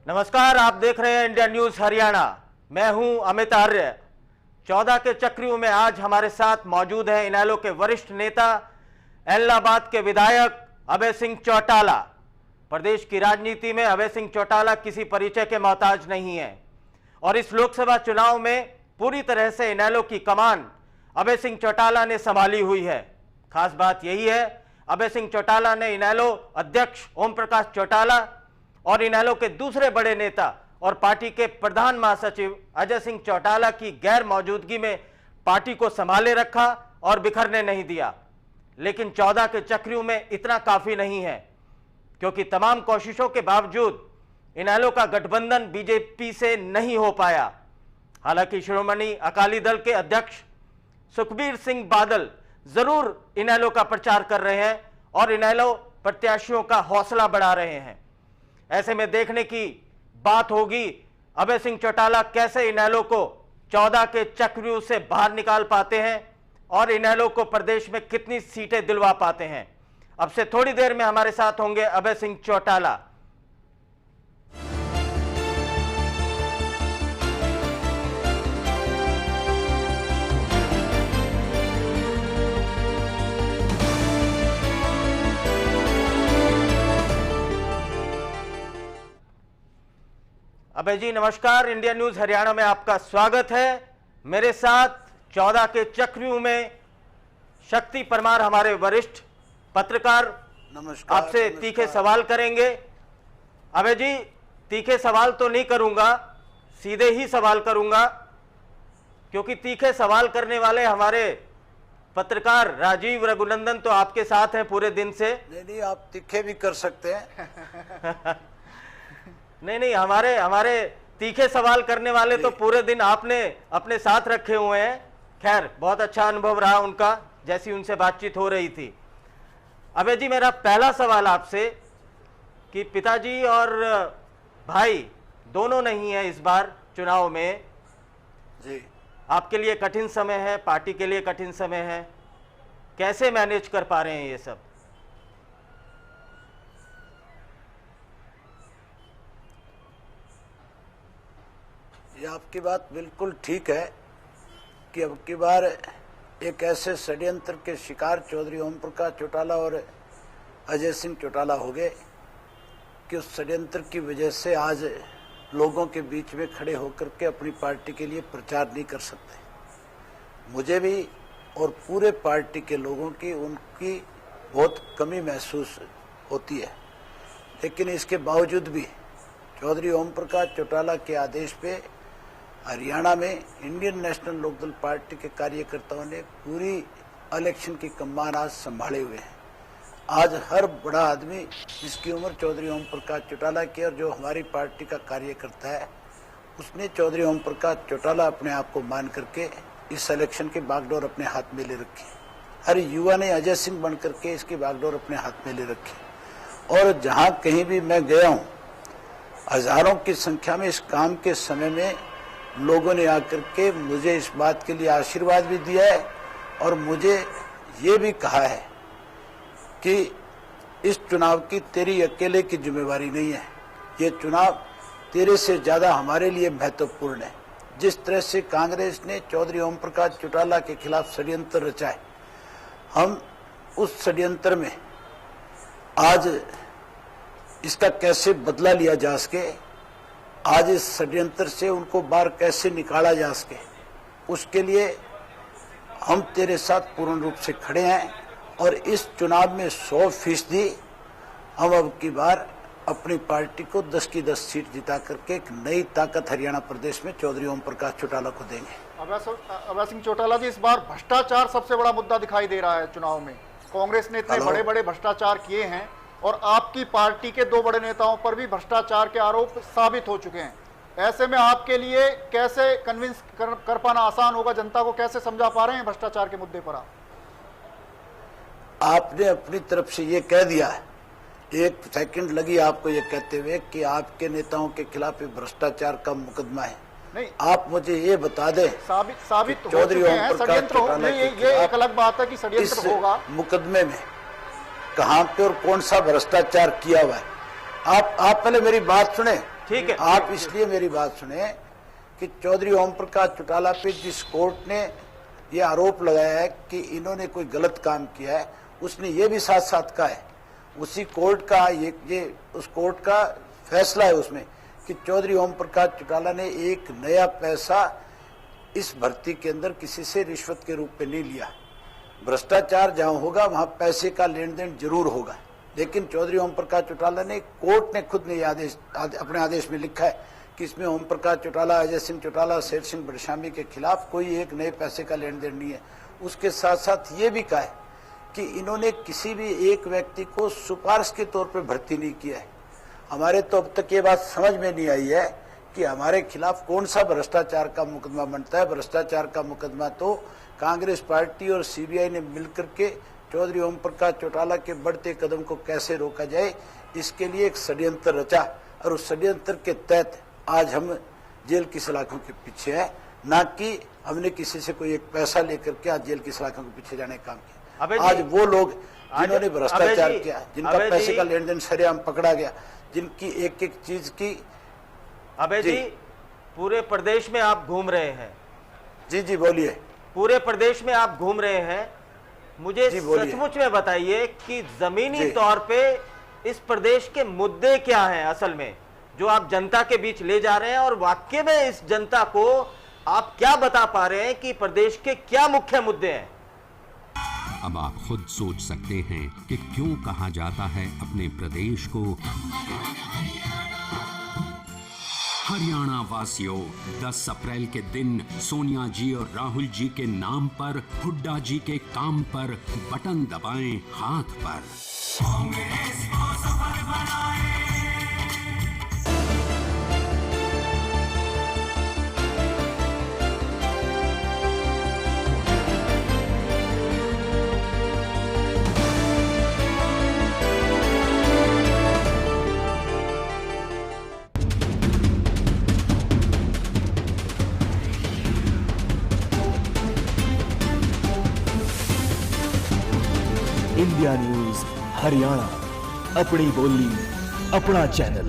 नमस्कार, आप देख रहे हैं इंडिया न्यूज हरियाणा। मैं हूं अमित आर्य। 14 के चक्रियों में आज हमारे साथ मौजूद हैं इनेलो के वरिष्ठ नेता, एलनाबाद के विधायक अभय सिंह चौटाला। प्रदेश की राजनीति में अभय सिंह चौटाला किसी परिचय के मोहताज नहीं है और इस लोकसभा चुनाव में पूरी तरह से इनेलो की कमान अभय सिंह चौटाला ने संभाली हुई है। खास बात यही है, अभय सिंह चौटाला ने इनेलो अध्यक्ष ओम प्रकाश चौटाला और इनेलो के दूसरे बड़े नेता और पार्टी के प्रधान महासचिव अजय सिंह चौटाला की गैर मौजूदगी में पार्टी को संभाले रखा और बिखरने नहीं दिया। लेकिन 14 के चक्रियों में इतना काफी नहीं है, क्योंकि तमाम कोशिशों के बावजूद इनेलो का गठबंधन बीजेपी से नहीं हो पाया। हालांकि श्रोमणी अकाली दल के अध्यक्ष सुखबीर सिंह बादल जरूर इनेलो का प्रचार कर रहे हैं और इनेलो प्रत्याशियों का हौसला बढ़ा रहे हैं। ऐसे में देखने की बात होगी अभय सिंह चौटाला कैसे इनेलो को 14 के चक्रियों से बाहर निकाल पाते हैं और इनेलो को प्रदेश में कितनी सीटें दिलवा पाते हैं। अब से थोड़ी देर में हमारे साथ होंगे अभय सिंह चौटाला। अभय जी नमस्कार, इंडिया न्यूज हरियाणा में आपका स्वागत है। मेरे साथ 14 के चक्रियों में शक्ति परमार हमारे वरिष्ठ पत्रकार नमस्कार। आपसे तीखे सवाल करेंगे। अभय जी, तीखे सवाल तो नहीं करूंगा, सीधे ही सवाल करूंगा, क्योंकि तीखे सवाल करने वाले हमारे पत्रकार राजीव रघुनंदन तो आपके साथ हैं पूरे दिन से। नहीं, आप तीखे भी कर सकते हैं। नहीं, हमारे तीखे सवाल करने वाले तो पूरे दिन आपने अपने साथ रखे हुए हैं। खैर, बहुत अच्छा अनुभव रहा उनका, जैसी उनसे बातचीत हो रही थी। अभय जी, मेरा पहला सवाल आपसे कि पिताजी और भाई दोनों नहीं है इस बार चुनाव में जी। आपके लिए कठिन समय है, पार्टी के लिए कठिन समय है, कैसे मैनेज कर पा रहे हैं ये सब? ये आपकी बात बिल्कुल ठीक है कि अब की बार एक ऐसे षड्यंत्र के शिकार चौधरी ओम प्रकाश चौटाला और अजय सिंह चौटाला हो गए कि उस षड्यंत्र की वजह से आज लोगों के बीच में खड़े होकर के अपनी पार्टी के लिए प्रचार नहीं कर सकते। मुझे भी और पूरे पार्टी के लोगों की उनकी बहुत कमी महसूस होती है, लेकिन इसके बावजूद भी चौधरी ओम प्रकाश चौटाला के आदेश पे हरियाणा में इंडियन नेशनल लोकदल पार्टी के कार्यकर्ताओं ने पूरी इलेक्शन की कमान आज संभाले हुए हैं। आज हर बड़ा आदमी जिसकी उम्र चौधरी ओम प्रकाश चौटाला की और जो हमारी पार्टी का कार्यकर्ता है, उसने चौधरी ओम प्रकाश चौटाला अपने आप को मान करके इस इलेक्शन की बागडोर अपने हाथ में ले रखी। हर युवा ने अजय सिंह बन करके इसकी बागडोर अपने हाथ में ले रखी और जहां कहीं भी मैं गया हूं, हजारों की संख्या में इस काम के समय में लोगों ने आकर के मुझे इस बात के लिए आशीर्वाद भी दिया है और मुझे ये भी कहा है कि इस चुनाव की तेरी अकेले की जिम्मेवारी नहीं है, ये चुनाव तेरे से ज्यादा हमारे लिए महत्वपूर्ण है। जिस तरह से कांग्रेस ने चौधरी ओम प्रकाश चौटाला के खिलाफ षड्यंत्र रचा है, हम उस षड्यंत्र में आज इसका कैसे बदला लिया जा सके, आज इस षड्यंत्र से उनको बाहर कैसे निकाला जा सके, उसके लिए हम तेरे साथ पूर्ण रूप से खड़े हैं और इस चुनाव में 100% हम अब की बार अपनी पार्टी को 10 की 10 सीट जिता करके एक नई ताकत हरियाणा प्रदेश में चौधरी ओम प्रकाश चौटाला को देंगे। अभय सिंह चौटाला जी, इस बार भ्रष्टाचार सबसे बड़ा मुद्दा दिखाई दे रहा है चुनाव में। कांग्रेस ने इतने बड़े बड़े भ्रष्टाचार किए हैं और आपकी पार्टी के 2 बड़े नेताओं पर भी भ्रष्टाचार के आरोप साबित हो चुके हैं। ऐसे में आपके लिए कैसे कन्विंस कर पाना आसान होगा? जनता को कैसे समझा पा रहे हैं भ्रष्टाचार के मुद्दे पर? आपने अपनी तरफ से ये कह दिया, 1 सेकंड लगी आपको ये कहते हुए कि आपके नेताओं के खिलाफ भ्रष्टाचार का मुकदमा है। नहीं, आप मुझे ये बता दें, साबित हो चौधरी चुके ओम हैं। प्रकाश चौटाला ये एक अलग बात है कि षड्यंत्र होगा। मुकदमे में कहां पे और कौन सा भ्रष्टाचार किया हुआ है? आप पहले मेरी बात सुने, ठीक है। आप इसलिए मेरी बात सुने कि चौधरी ओम प्रकाश चौटाला पे जिस कोर्ट ने ये आरोप लगाया है कि इन्होंने कोई गलत काम किया है, उसने ये भी साथ साथ कहा है, उसी कोर्ट का ये उस कोर्ट का फैसला है उसमें कि चौधरी ओम प्रकाश चौटाला ने एक नया पैसा इस भर्ती के अंदर किसी से रिश्वत के रूप में नहीं लिया। भ्रष्टाचार जहां होगा वहां पैसे का लेन देन जरूर होगा, लेकिन चौधरी ओम प्रकाश चौटाला ने, कोर्ट ने खुद ने अपने आदेश में लिखा है कि इसमें ओम प्रकाश चौटाला, अजय सिंह चौटाला, शेर सिंह बड़शामी के खिलाफ कोई एक नए पैसे का लेन देन नहीं है। उसके साथ साथ ये भी कहा है कि इन्होंने किसी भी एक व्यक्ति को सिफारिश के तौर पर भर्ती नहीं किया है। हमारे तो अब तक ये बात समझ में नहीं आई है कि हमारे खिलाफ कौन सा भ्रष्टाचार का मुकदमा बनता है। भ्रष्टाचार का मुकदमा तो कांग्रेस पार्टी और सीबीआई ने मिलकर के चौधरी ओम प्रकाश चौटाला के बढ़ते कदम को कैसे रोका जाए, इसके लिए एक षड्यंत्र रचा और उस षड्यंत्र के तहत आज हम जेल की सलाखों के पीछे हैं, ना कि हमने किसी से कोई एक पैसा लेकर के आज जेल की सलाखों के पीछे जाने का काम किया। आज वो लोग जिन्होंने भ्रष्टाचार किया, जिनका पैसे का लेन देन सरेआम पकड़ा गया, जिनकी एक एक चीज की। अबे जी, पूरे प्रदेश में आप घूम रहे हैं। जी बोलिए। पूरे प्रदेश में आप घूम रहे हैं, मुझे सचमुच में बताइए कि जमीनी तौर पे इस प्रदेश के मुद्दे क्या हैं असल में, जो आप जनता के बीच ले जा रहे हैं, और वाकई में इस जनता को आप क्या बता पा रहे हैं कि प्रदेश के क्या मुख्य मुद्दे हैं। अब आप खुद सोच सकते हैं कि क्यों कहा जाता है अपने प्रदेश को हरियाणा वासियों। 10 अप्रैल के दिन सोनिया जी और राहुल जी के नाम पर, हुड्डा जी के काम पर बटन दबाएं हाथ पर। कांग्रेस को सफल बनाएं। इंडिया न्यूज हरियाणा, अपनी बोली अपना चैनल।